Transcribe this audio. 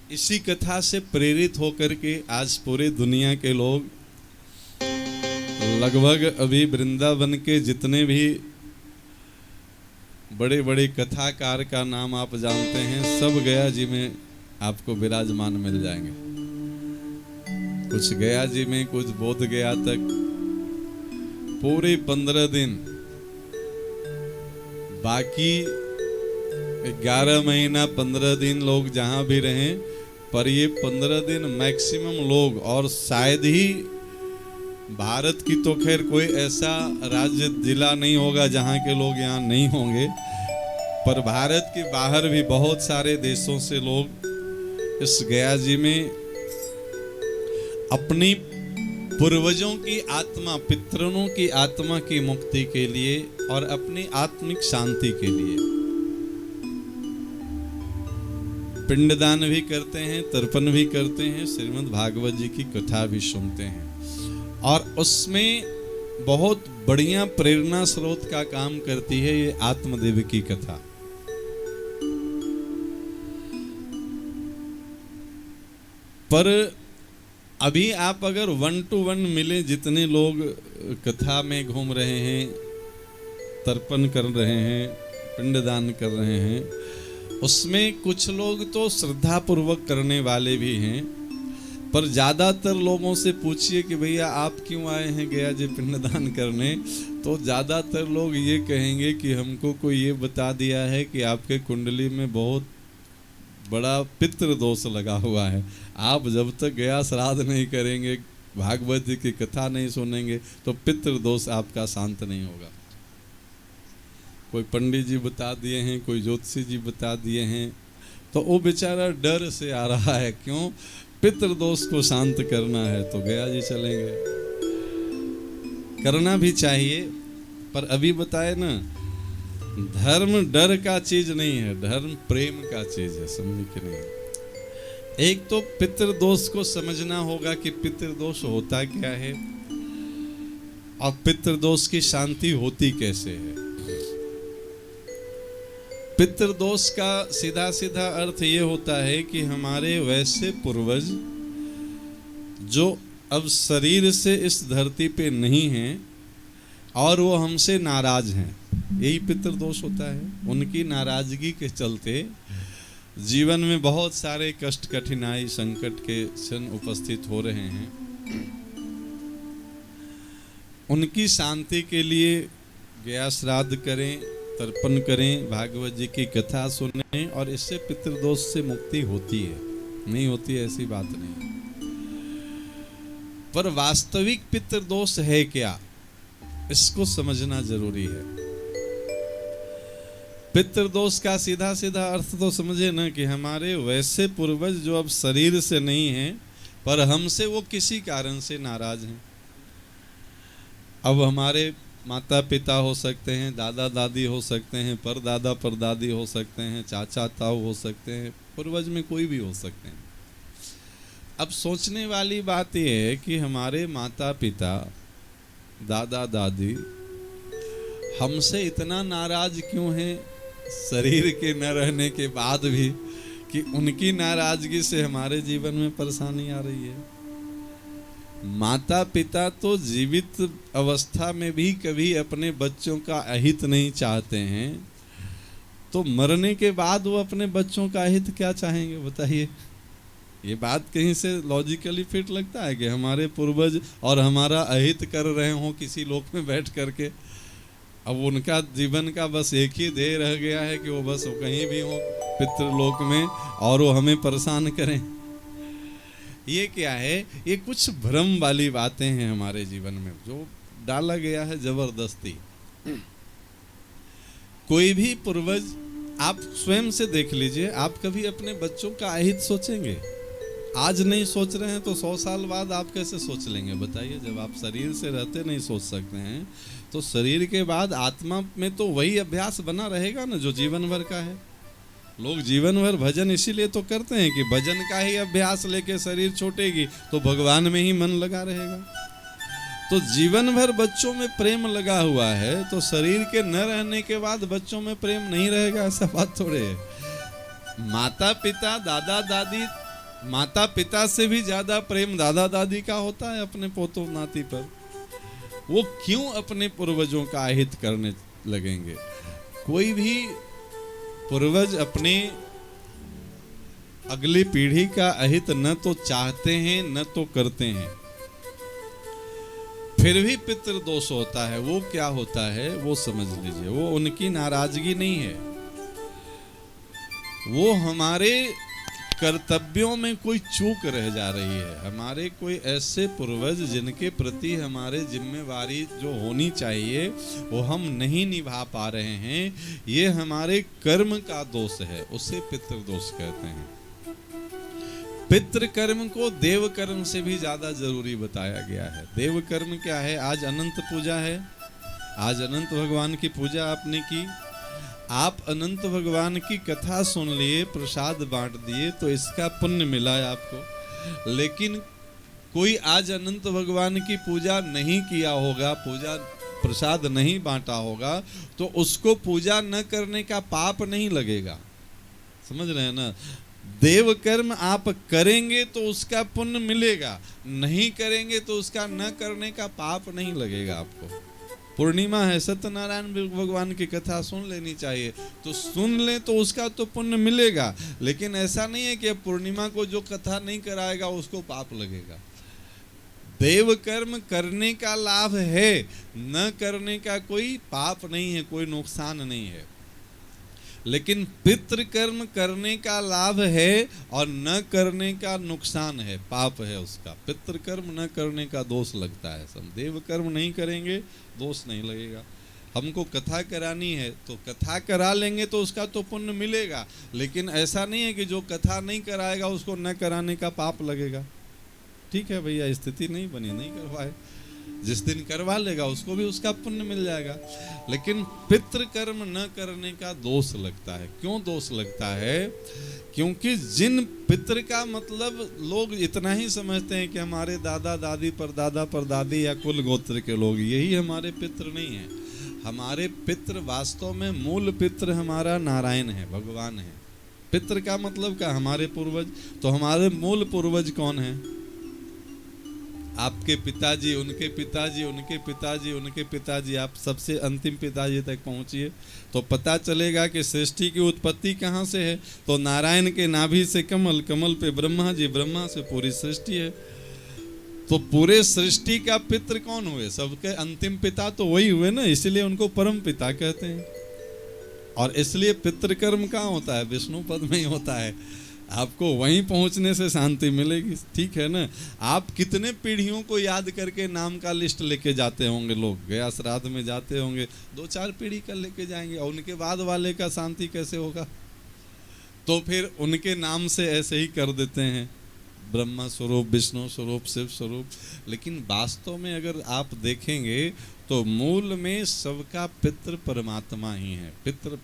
इसी कथा से प्रेरित होकर के आज पूरे दुनिया के लोग लगभग अभी वृंदावन के जितने भी बड़े बड़े कथाकार का नाम आप जानते हैं, सब गया जी में आपको विराजमान मिल जाएंगे। कुछ गया जी में, कुछ बोध गया तक पूरे 15 दिन, बाकी 11 महीना 15 दिन लोग जहां भी रहें, पर ये 15 दिन मैक्सिमम लोग, और शायद ही भारत की तो खैर कोई ऐसा राज्य जिला नहीं होगा जहां के लोग यहाँ नहीं होंगे, पर भारत के बाहर भी बहुत सारे देशों से लोग इस गया जी में अपनी पूर्वजों की आत्मा, पितरों की आत्मा की मुक्ति के लिए और अपनी आत्मिक शांति के लिए पिंडदान भी करते हैं, तर्पण भी करते हैं, श्रीमद् भागवत जी की कथा भी सुनते हैं। और उसमें बहुत बढ़िया प्रेरणा स्रोत का काम करती है ये आत्मदेव की कथा। पर अभी आप अगर 1 to 1 मिले, जितने लोग कथा में घूम रहे हैं, तर्पण कर रहे हैं, पिंडदान कर रहे हैं, उसमें कुछ लोग तो श्रद्धा पूर्वक करने वाले भी हैं, पर ज्यादातर लोगों से पूछिए कि भैया आप क्यों आए हैं गया जी पिंडदान करने, तो ज्यादातर लोग ये कहेंगे कि हमको कोई ये बता दिया है कि आपके कुंडली में बहुत बड़ा पितृ दोष लगा हुआ है, आप जब तक गया श्राद्ध नहीं करेंगे, भागवत जी की कथा नहीं सुनेंगे, तो पितृ दोष आपका शांत नहीं होगा। कोई पंडित जी बता दिए हैं, कोई ज्योतिषी जी बता दिए हैं, तो वो बेचारा डर से आ रहा है, क्यों? पितृदोष को शांत करना है तो गया जी चलेंगे। करना भी चाहिए, पर अभी बताए ना, धर्म डर का चीज नहीं है, धर्म प्रेम का चीज है, समझ के नहीं। एक तो पितृदोष को समझना होगा कि पितृदोष होता क्या है और पितृदोष की शांति होती कैसे है। पितृदोष का सीधा सीधा अर्थ ये होता है कि हमारे वैसे पूर्वज जो अब शरीर से इस धरती पे नहीं हैं और वो हमसे नाराज हैं, यही पितृदोष होता है। उनकी नाराजगी के चलते जीवन में बहुत सारे कष्ट, कठिनाई, संकट के क्षण उपस्थित हो रहे हैं। उनकी शांति के लिए गया श्राद्ध करें, तर्पण करें, भागवत जी की कथा सुनें, और इससे पितृदोष से मुक्ति होती है। नहीं होती ऐसी बात नहीं, पर वास्तविक पितृदोष है क्या, इसको समझना जरूरी है। पितृदोष का सीधा सीधा अर्थ तो समझे ना कि हमारे वैसे पूर्वज जो अब शरीर से नहीं हैं, पर हमसे वो किसी कारण से नाराज हैं। अब हमारे माता पिता हो सकते हैं, दादा दादी हो सकते हैं, परदादा परदादी हो सकते हैं, चाचा ताऊ हो सकते हैं, पूर्वज में कोई भी हो सकते हैं। अब सोचने वाली बात यह है कि हमारे माता पिता, दादा दादी हमसे इतना नाराज क्यों हैं शरीर के न रहने के बाद भी, कि उनकी नाराजगी से हमारे जीवन में परेशानी आ रही है। माता पिता तो जीवित अवस्था में भी कभी अपने बच्चों का अहित नहीं चाहते हैं, तो मरने के बाद वो अपने बच्चों का अहित क्या चाहेंगे बताइए? ये बात कहीं से लॉजिकली फिट लगता है कि हमारे पूर्वज और हमारा अहित कर रहे हों किसी लोक में बैठ करके? अब उनका जीवन का बस एक ही ध्येय रह गया है कि वो बस कहीं भी हो पितृलोक में और वो हमें परेशान करें। ये क्या है? ये कुछ भ्रम वाली बातें हैं हमारे जीवन में जो डाला गया है जबरदस्ती। कोई भी पूर्वज, आप स्वयं से देख लीजिए, आप कभी अपने बच्चों का अहित सोचेंगे? आज नहीं सोच रहे हैं तो 100 साल बाद आप कैसे सोच लेंगे बताइए? जब आप शरीर से रहते नहीं सोच सकते हैं, तो शरीर के बाद आत्मा में तो वही अभ्यास बना रहेगा ना जो जीवन भर का है। लोग जीवन भर भजन इसीलिए तो करते हैं कि भजन का ही अभ्यास लेके शरीर छूटेगी तो भगवान में ही मन लगा रहेगा। तो जीवन भर बच्चों में प्रेम लगा हुआ है, तो शरीर के न रहने के बाद बच्चों में प्रेम नहीं रहेगा, ऐसा बात थोड़े है। माता पिता, दादा दादी माता पिता से भी ज्यादा प्रेम दादा दादी का होता है अपने पोतों नाती पर। वो क्यों अपने पूर्वजों का अहित करने लगेंगे? कोई भी पूर्वज अपने अगली पीढ़ी का अहित न तो चाहते हैं न तो करते हैं, फिर भी पितृ दोष होता है। वो क्या होता है वो समझ लीजिए। वो उनकी नाराजगी नहीं है, वो हमारे कर्तव्यों में कोई चूक रह जा रही है। हमारे कोई ऐसे पूर्वज जिनके प्रति हमारे जिम्मेवारी जो होनी चाहिए वो हम नहीं निभा पा रहे हैं, ये हमारे कर्म का दोष है, उसे पितृ दोष कहते हैं। पितृ कर्म को देव कर्म से भी ज्यादा जरूरी बताया गया है। देव कर्म क्या है? आज अनंत पूजा है, आज अनंत भगवान की पूजा आपने की, आप अनंत भगवान की कथा सुन लिए, प्रसाद बांट दिए, तो इसका पुण्य मिला है आपको। लेकिन कोई आज अनंत भगवान की पूजा नहीं किया होगा, पूजा प्रसाद नहीं बांटा होगा, तो उसको पूजा न करने का पाप नहीं लगेगा। समझ रहे हैं ना? देव कर्म आप करेंगे तो उसका पुण्य मिलेगा, नहीं करेंगे तो उसका न करने का पाप नहीं लगेगा आपको। पूर्णिमा है, सत्यनारायण भगवान की कथा सुन लेनी चाहिए, तो सुन ले तो उसका तो पुण्य मिलेगा। लेकिन ऐसा नहीं है कि पूर्णिमा को जो कथा नहीं कराएगा उसको पाप लगेगा। देव कर्म करने का लाभ है, न करने का कोई पाप नहीं है, कोई नुकसान नहीं है। लेकिन पितृ कर्म करने का लाभ है और न करने का नुकसान है, पाप है उसका। पितृ कर्म न करने का दोष लगता है। सब देव कर्म नहीं करेंगे दोष नहीं लगेगा। हमको कथा करानी है तो कथा करा लेंगे तो उसका तो पुण्य मिलेगा, लेकिन ऐसा नहीं है कि जो कथा नहीं कराएगा उसको न कराने का पाप लगेगा। ठीक है भैया, स्थिति नहीं बनी, नहीं करवाए, जिस दिन करवा लेगा उसको भी उसका पुण्य मिल जाएगा। लेकिन पितृ कर्म न करने का दोष लगता है। क्यों दोष लगता है? क्योंकि जिन पितृ का मतलब लोग इतना ही समझते हैं कि हमारे दादा दादी परदादा परदादी या कुल गोत्र के लोग, यही हमारे पितृ नहीं है। हमारे पितृ वास्तव में मूल पितृ हमारा नारायण है, भगवान है। पितृ का मतलब क्या? हमारे पूर्वज। तो हमारे मूल पूर्वज कौन है? आपके पिताजी, उनके पिताजी, उनके पिताजी, उनके पिताजी, आप सबसे अंतिम पिताजी तक पहुंचिए तो पता चलेगा कि सृष्टि की उत्पत्ति कहाँ से है। तो नारायण के नाभि से कमल, कमल पे ब्रह्मा जी, ब्रह्मा से पूरी सृष्टि है। तो पूरे सृष्टि का पितृ कौन हुए? सबके अंतिम पिता तो वही हुए ना, इसलिए उनको परम पिता कहते हैं। और इसलिए पितृकर्म कहाँ होता है? विष्णु पद में ही होता है। आपको वहीं पहुंचने से शांति मिलेगी। ठीक है ना? आप कितने पीढ़ियों को याद करके नाम का लिस्ट लेके जाते होंगे, लोग गया श्राद्ध में जाते होंगे, 2-4 पीढ़ी का लेके जाएंगे, और उनके बाद वाले का शांति कैसे होगा? तो फिर उनके नाम से ऐसे ही कर देते हैं, ब्रह्मा स्वरूप, विष्णु स्वरूप, शिव स्वरूप। लेकिन वास्तव में अगर आप देखेंगे तो मूल में सबका पितृ परमात्मा ही है। पितृ